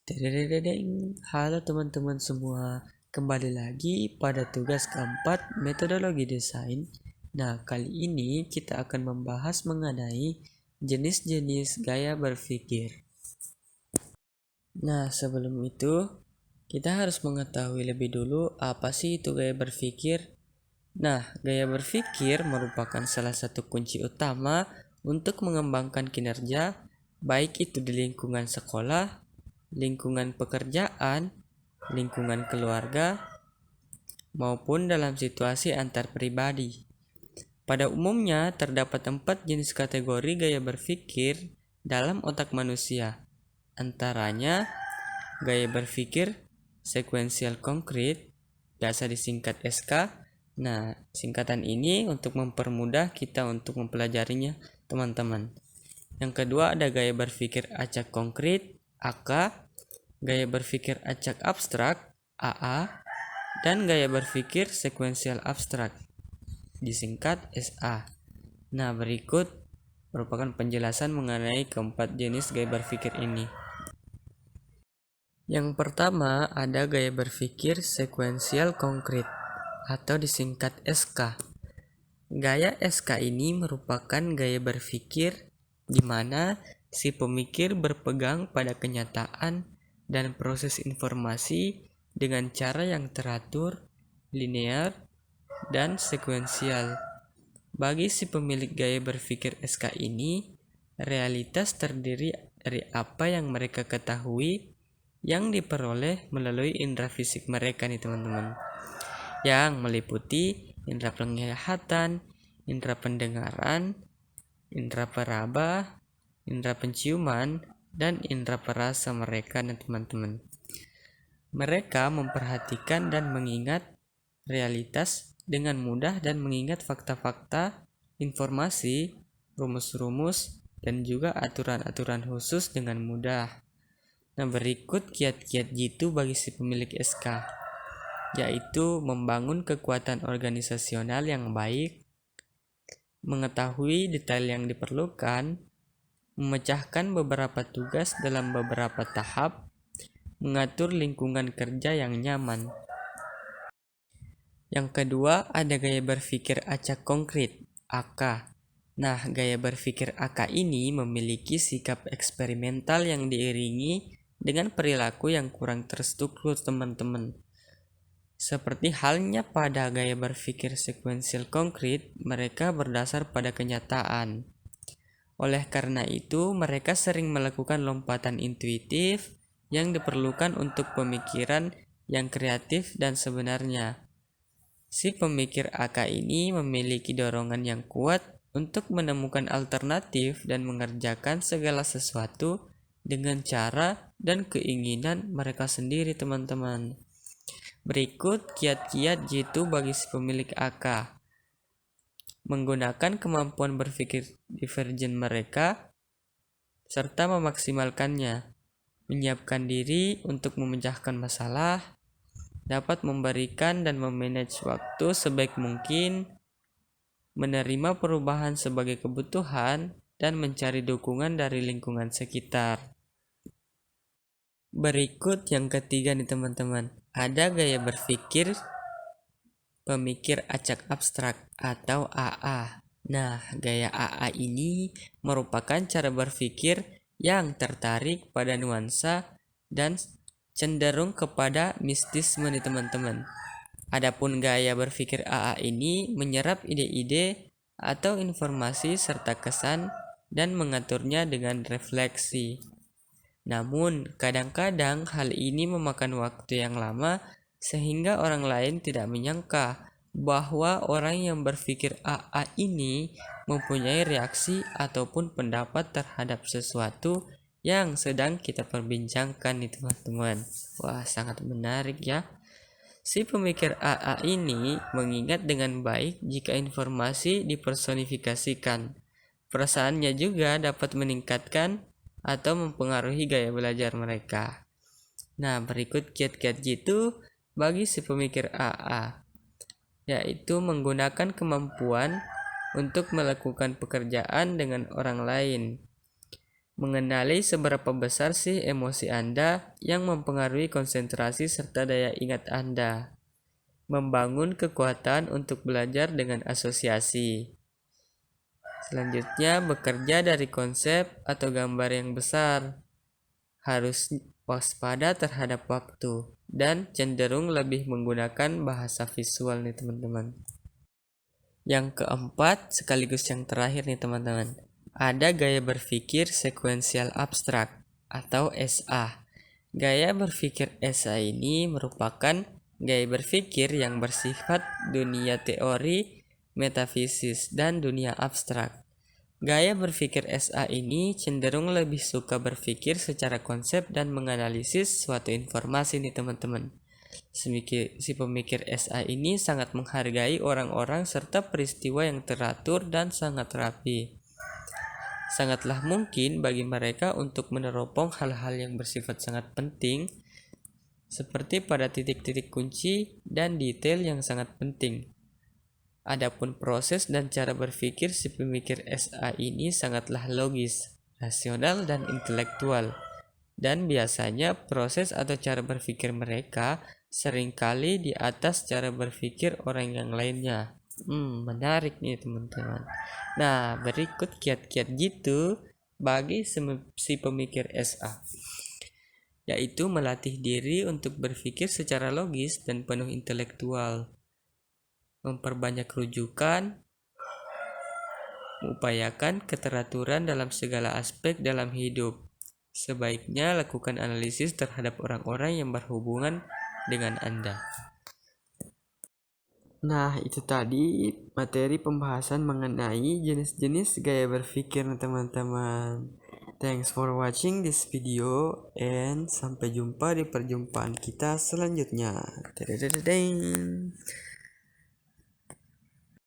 Tedededeng. Halo teman-teman semua, kembali lagi pada tugas keempat metodologi desain. Nah, kali ini kita akan membahas mengenai jenis-jenis gaya berpikir. Nah, sebelum itu kita harus mengetahui lebih dulu apa sih itu gaya berpikir. Nah, gaya berpikir merupakan salah satu kunci utama untuk mengembangkan kinerja, baik itu di lingkungan sekolah, lingkungan pekerjaan, lingkungan keluarga, maupun dalam situasi antar pribadi. Pada umumnya, terdapat 4 jenis kategori gaya berpikir dalam otak manusia. Antaranya, gaya berpikir sekuensial konkret, biasa disingkat SK. Nah, singkatan ini untuk mempermudah kita untuk mempelajarinya, teman-teman. Yang kedua ada gaya berpikir acak konkret, AK, gaya berpikir acak abstrak, AA, dan gaya berpikir sekuensial abstrak, disingkat SA. Nah, berikut merupakan penjelasan mengenai keempat jenis gaya berpikir ini. Yang pertama ada gaya berpikir sekuensial konkret atau disingkat SK. Gaya SK ini merupakan gaya berpikir di mana si pemikir berpegang pada kenyataan dan proses informasi dengan cara yang teratur, linear, dan sekuensial. Bagi si pemilik gaya berpikir SK ini, realitas terdiri dari apa yang mereka ketahui yang diperoleh melalui indera fisik mereka nih teman-teman, yang meliputi indera penglihatan, indera pendengaran, indera peraba, indera penciuman, dan indera perasa mereka dan teman-teman. Mereka memperhatikan dan mengingat realitas dengan mudah dan mengingat fakta-fakta, informasi, rumus-rumus, dan juga aturan-aturan khusus dengan mudah. Nah, berikut kiat-kiat jitu bagi si pemilik SK, yaitu membangun kekuatan organisasional yang baik, mengetahui detail yang diperlukan, memecahkan beberapa tugas dalam beberapa tahap, mengatur lingkungan kerja yang nyaman. Yang kedua, ada gaya berpikir acak konkret, AK. Nah, gaya berpikir AK ini memiliki sikap eksperimental yang diiringi dengan perilaku yang kurang terstruktur, teman-teman. Seperti halnya pada gaya berpikir sekuensial konkret, mereka berdasar pada kenyataan. Oleh karena itu, mereka sering melakukan lompatan intuitif yang diperlukan untuk pemikiran yang kreatif dan sebenarnya. Si pemikir AK ini memiliki dorongan yang kuat untuk menemukan alternatif dan mengerjakan segala sesuatu dengan cara dan keinginan mereka sendiri, teman-teman. Berikut kiat-kiat jitu bagi si pemilik AK. Menggunakan kemampuan berpikir divergen mereka serta memaksimalkannya. Menyiapkan diri untuk memecahkan masalah, dapat memberikan dan memanage waktu sebaik mungkin, menerima perubahan sebagai kebutuhan, dan mencari dukungan dari lingkungan sekitar. Berikut yang ketiga nih teman-teman, ada gaya berpikir pemikir acak abstrak atau AA. Nah, gaya AA ini merupakan cara berpikir yang tertarik pada nuansa dan cenderung kepada mistisme nih teman-teman. Adapun gaya berpikir AA ini menyerap ide-ide atau informasi serta kesan dan mengaturnya dengan refleksi. Namun, kadang-kadang hal ini memakan waktu yang lama sehingga orang lain tidak menyangka bahwa orang yang berpikir AA ini mempunyai reaksi ataupun pendapat terhadap sesuatu yang sedang kita perbincangkan nih teman-teman. Wah, sangat menarik ya. Si pemikir AA ini mengingat dengan baik jika informasi dipersonifikasikan. Perasaannya juga dapat meningkatkan atau mempengaruhi gaya belajar mereka. Nah, berikut kiat-kiat jitu bagi si pemikir AA, yaitu menggunakan kemampuan untuk melakukan pekerjaan dengan orang lain. Mengenali seberapa besar sih emosi Anda yang mempengaruhi konsentrasi serta daya ingat Anda. Membangun kekuatan untuk belajar dengan asosiasi. Selanjutnya, bekerja dari konsep atau gambar yang besar. Harus waspada terhadap waktu dan cenderung lebih menggunakan bahasa visual nih teman-teman. Yang keempat, sekaligus yang terakhir nih teman-teman. Ada gaya berpikir sekuensial abstrak atau SA. Gaya berpikir SA ini merupakan gaya berpikir yang bersifat dunia teori, metafisis, dan dunia abstrak. Gaya berpikir SA ini cenderung lebih suka berpikir secara konsep dan menganalisis suatu informasi nih teman-teman. Si pemikir SA ini sangat menghargai orang-orang serta peristiwa yang teratur dan sangat rapi. Sangatlah mungkin bagi mereka untuk meneropong hal-hal yang bersifat sangat penting, seperti pada titik-titik kunci dan detail yang sangat penting. Adapun proses dan cara berpikir si pemikir SA ini sangatlah logis, rasional, dan intelektual. Dan biasanya proses atau cara berpikir mereka seringkali di atas cara berpikir orang yang lainnya. Menarik nih teman-teman. Nah, berikut kiat-kiat gitu bagi si pemikir SA, yaitu melatih diri untuk berpikir secara logis dan penuh intelektual, memperbanyak rujukan, mengupayakan keteraturan dalam segala aspek dalam hidup. Sebaiknya lakukan analisis terhadap orang-orang yang berhubungan dengan Anda. Nah, itu tadi materi pembahasan mengenai jenis-jenis gaya berpikir teman-teman. Thanks for watching this video and sampai jumpa di perjumpaan kita selanjutnya. Dadadadadang.